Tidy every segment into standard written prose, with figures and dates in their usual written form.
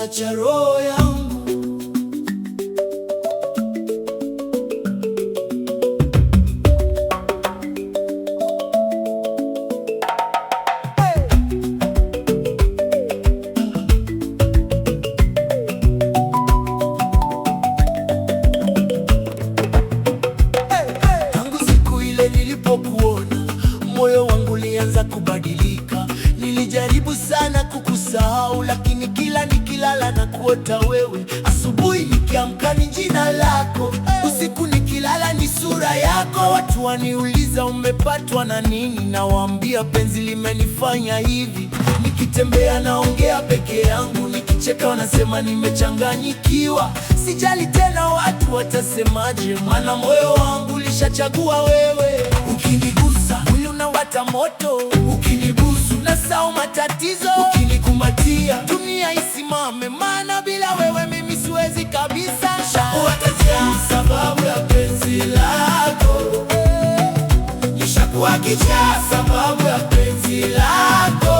kitasa cha roho yangu. Tangu siku ile nilipokuona, moyo wangu ulianza kubadilika. Nilijaribu sana kukusahau, lakini kila nikilala na kuota wewe. Asubuhi nikiamka ni jina lako, usiku nikilala ni sura yako. Watu waniuliza umepatwa na nini, nawaambia penzi limenifanya hivi. Nikitembea naongea peke yangu, nikicheka wanasema nimechanganyikiwa. Sijali tena watu watasemaje, maana moyo wangu ulishachagua wewe. Ukinigusa mwili unawaka moto, ukinibusu nasahau matatizo, ukinikumbatia dunia isimame, maana bila wewe mimi siwezi kabisa. Nishakuwa sababu ya penzi lako, nishakuwa kichaa sababu ya penzi lako.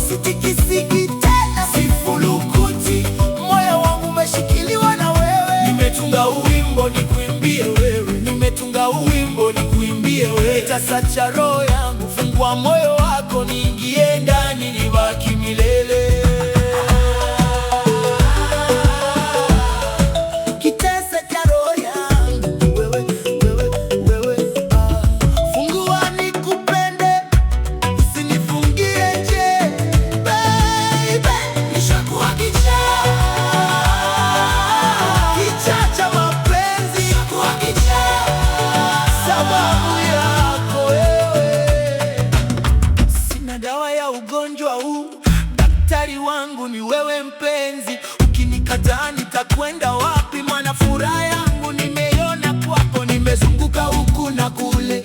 Sitikisiki tena, sifulukuti, moyo wangu umeshikiliwa na wewe. Nimetunga uwimbo nikuimbie wewe, nimetunga uwimbo nikuimbie wewe. Kitasa cha roho yangu, fungua moyo wako niingie ndani, nibaki milele. Kitasa cha roho yangu, wewe, fungua nikupende, usinifungie nje, baby. Nishakuwa kichaa cha mapenzi, nishakuwa kichaa sababu yako wewe. Sina dawa ya ugonjwa huu, daktari wangu ni wewe mpenzi. Ukinikataa nitakwenda wapi? Maana furaha yangu nimeiona kwako. Nimezunguka huku na kule,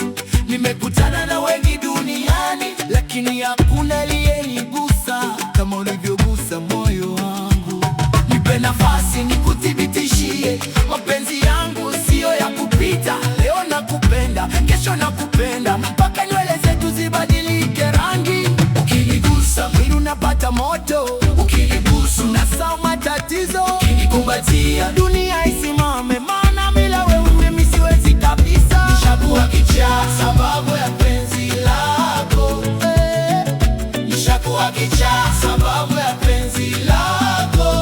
nimekutana na wengi duniani, lakini hakuna aliyenigusa kama ulivyogusa moyo wangu. Nipe nafasi nikuthibitishie, mapenzi yangu siyo ya kupita. Leo nakupenda, kesho nakupenda, mpaka nywele zetu zibadilike rangi. Ukinigusa mwili unapata moto, ukinibusu nasahau matatizo, ukinikumbatia dunia isimame, maana bila wewe mimi siwezi kabisa. Nishakuwa kichaa sababu ya penzi lako, nishakuwa kichaa sababu ya penzi lako.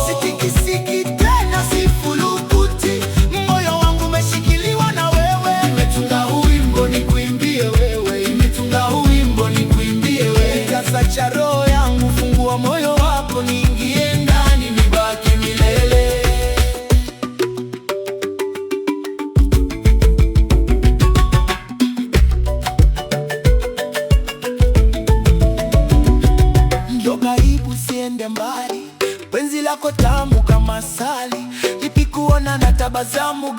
Sitikisiki tena, sifulukuti, moyo wangu umeshikiliwa na wewe. Nimetunga uwimbo nikuimbie wewe, nimetunga uwimbo nikuimbie wewe. Kitasa cha roho yangu, fungua moyo wako niingie ndani, nibaki milele. Njoo karibu, siende mbali, penzi lako tamu kama asali. Nikikuona na tabasamu